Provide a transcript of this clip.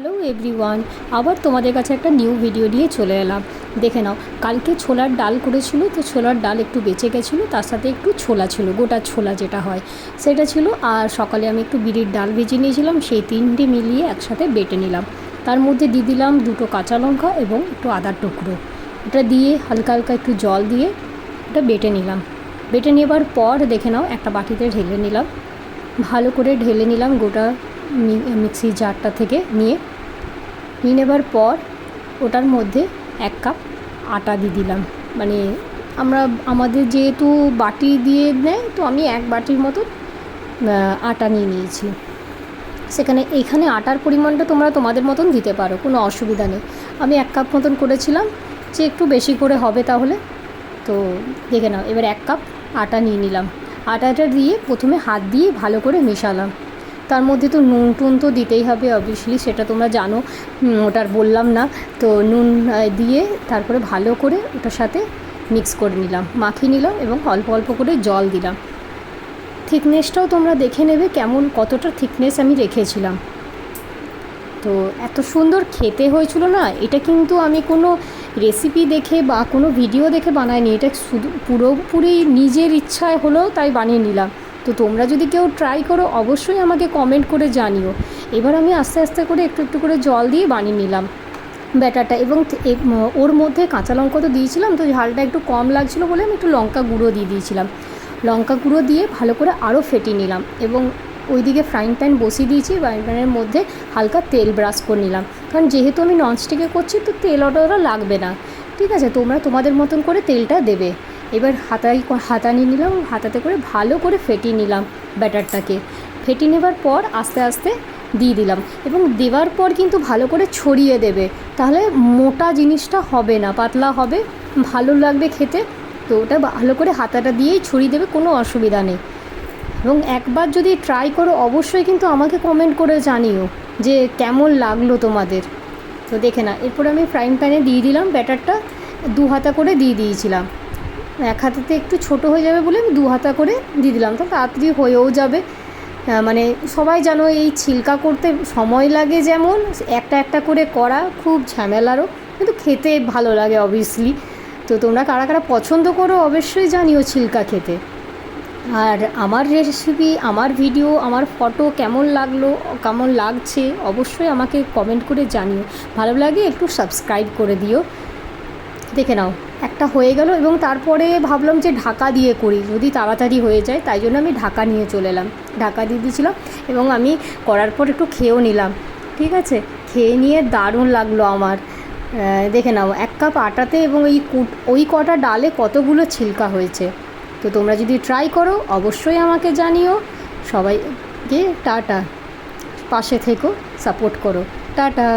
Hello everyone, আবার তোমাদের কাছে একটা নিউ ভিডিও নিয়ে চলে এলাম। দেখে নাও, কালকে ছোলার ডাল করেছিল, তো ছোলার ডাল একটু বেঁচে গেছিলো, তার সাথে একটু ছোলা ছিল, গোটা ছোলা যেটা হয় সেটা ছিল। আর সকালে আমি একটু বিরির ডাল ভেজে নিয়েছিলাম, সেই তিনটে মিলিয়ে একসাথে বেটে নিলাম। তার মধ্যে দিয়ে দিলাম দুটো কাঁচা লঙ্কা এবং একটু আদার টুকরো। এটা দিয়ে হালকা হালকা একটু জল দিয়ে এটা বেটে নিলাম। বেটে নেবার পর দেখে নাও, একটা বাটিতে ঢেলে নিলাম, ভালো করে ঢেলে নিলাম গোটা মিক্সি জারটা থেকে নিয়ে নেবার পর ওটার মধ্যে 1 কাপ আটা দিয়ে দিলাম। মানে আমাদের যেহেতু বাটি দিয়ে নেয়, তো আমি 1 বাটির মতো আটা নিয়ে নিয়েছি। এইখানে আটার পরিমাণটা তোমরা তোমাদের মতন দিতে পারো, কোনো অসুবিধা নেই। আমি 1 কাপ মতন করেছিলাম, যে একটু বেশি করে হবে তাহলে। তো দেখে নাও, এবার 1 কাপ আটা নিয়ে নিলাম। আটাটা দিয়ে প্রথমে হাত দিয়ে ভালো করে মেশালাম। তার মধ্যে তো নুন টুন তো দিতেই হবে অবভিয়াসলি, সেটা তোমরা জানো, ওটার বললাম না। তো নুন দিয়ে তারপরে ভালো করে ওটার সাথে মিক্স করে নিলাম, মাখিয়ে নিলাম এবং অল্প অল্প করে জল দিলাম। থিকনেসটাও তোমরা দেখে নেবে কতটা থিকনেস আমি রেখেছিলাম। তো এত সুন্দর খেতে হয়েছিল না, এটা কিন্তু আমি কোনো রেসিপি দেখে বা কোনো ভিডিও দেখে বানাইনি, এটা শুধু পুরোপুরি নিজের ইচ্ছায় হলো তাই বানিয়ে নিলাম। তো তোমরা যদি কেউ ট্রাই করো, অবশ্যই আমাকে কমেন্ট করে জানিও। এবার আমি আস্তে আস্তে করে একটু একটু করে জল দিয়ে বানিয়ে নিলাম ব্যাটারটা, এবং ওর মধ্যে কাঁচা লঙ্কা তো দিয়েছিলাম, তো ঝালটা একটু কম লাগছিলো বলে আমি একটু লঙ্কা গুঁড়ো দিয়ে দিয়েছিলাম। লঙ্কা গুঁড়ো দিয়ে ভালো করে আরও ফেটিয়ে নিলাম, এবং ওইদিকে ফ্রাইং প্যান বসিয়ে দিয়েছি। ফ্রাইং প্যানের মধ্যে হালকা তেল ব্রাশ করে নিলাম, কারণ যেহেতু আমি ননস্টিকে করছি, তো তেল অতটা লাগবে না। ঠিক আছে, তোমরা তোমাদের মতন করে তেলটা দেবে। এবার হাতা নিয়ে নিলাম, হাতাতে করে ভালো করে ফেটিয়ে নিলাম ব্যাটারটাকে। ফেটিয়ে নেবার পর আস্তে আস্তে দিয়ে দিলাম, এবং দেওয়ার পর কিন্তু ভালো করে ছড়িয়ে দেবে, তাহলে মোটা জিনিসটা হবে না, পাতলা হবে, ভালো লাগবে খেতে। তো ওটা ভালো করে হাতাটা দিয়েই ছড়িয়ে দেবে, কোনো অসুবিধা নেই। এবং একবার যদি ট্রাই করো, অবশ্যই কিন্তু আমাকে কমেন্ট করে জানিও যে কেমন লাগলো তোমাদের। তো দেখে না, এরপর আমি ফ্রাইং প্যানে দিয়ে দিলাম ব্যাটারটা, 2 হাতা করে দিয়ে দিয়েছিলাম। 1 হাতাতে একটু ছোট হয়ে যাবে বলে আমি 2 হাতা করে দিয়ে দিলাম, তো তাড়াতাড়ি হয়েও যাবে। মানে সবাই জানো, এই ছিলকা করতে সময় লাগে, যেমন একটা একটা করে করা খুব ঝামেলারও, কিন্তু খেতে ভালো লাগে অবভিয়াসলি। তো তোমরা কারা কারা পছন্দ করো অবশ্যই জানিও ছিলকা খেতে। আর আমার রেসিপি, আমার ভিডিও, আমার ফটো কেমন লাগলো, কেমন লাগছে, অবশ্যই আমাকে কমেন্ট করে জানিও। ভালো লাগে একটু সাবস্ক্রাইব করে দিও। দেখে নাও, একটা হয়ে গেল, এবং তারপরে ভাবলাম যে ঢাকা দিয়ে করি, যদি তাড়াতাড়ি হয়ে যায়, তাই জন্য আমি ঢাকা নিয়ে চলে এলাম। ঢাকা দিয়ে দিয়েছিলাম, এবং আমি করার পর একটু খেয়েও নিলাম। ঠিক আছে, খেয়ে নিয়ে দারুণ লাগলো আমার। দেখে নাও, 1 কাপ আটাতে এবং ওই কটা ডালে কতগুলো ছিলকা হয়েছে। তো তোমরা যদি ট্রাই করো, অবশ্যই আমাকে জানিও। সবাইকে টাটা, পাশে থেকো, সাপোর্ট করো, টাটা।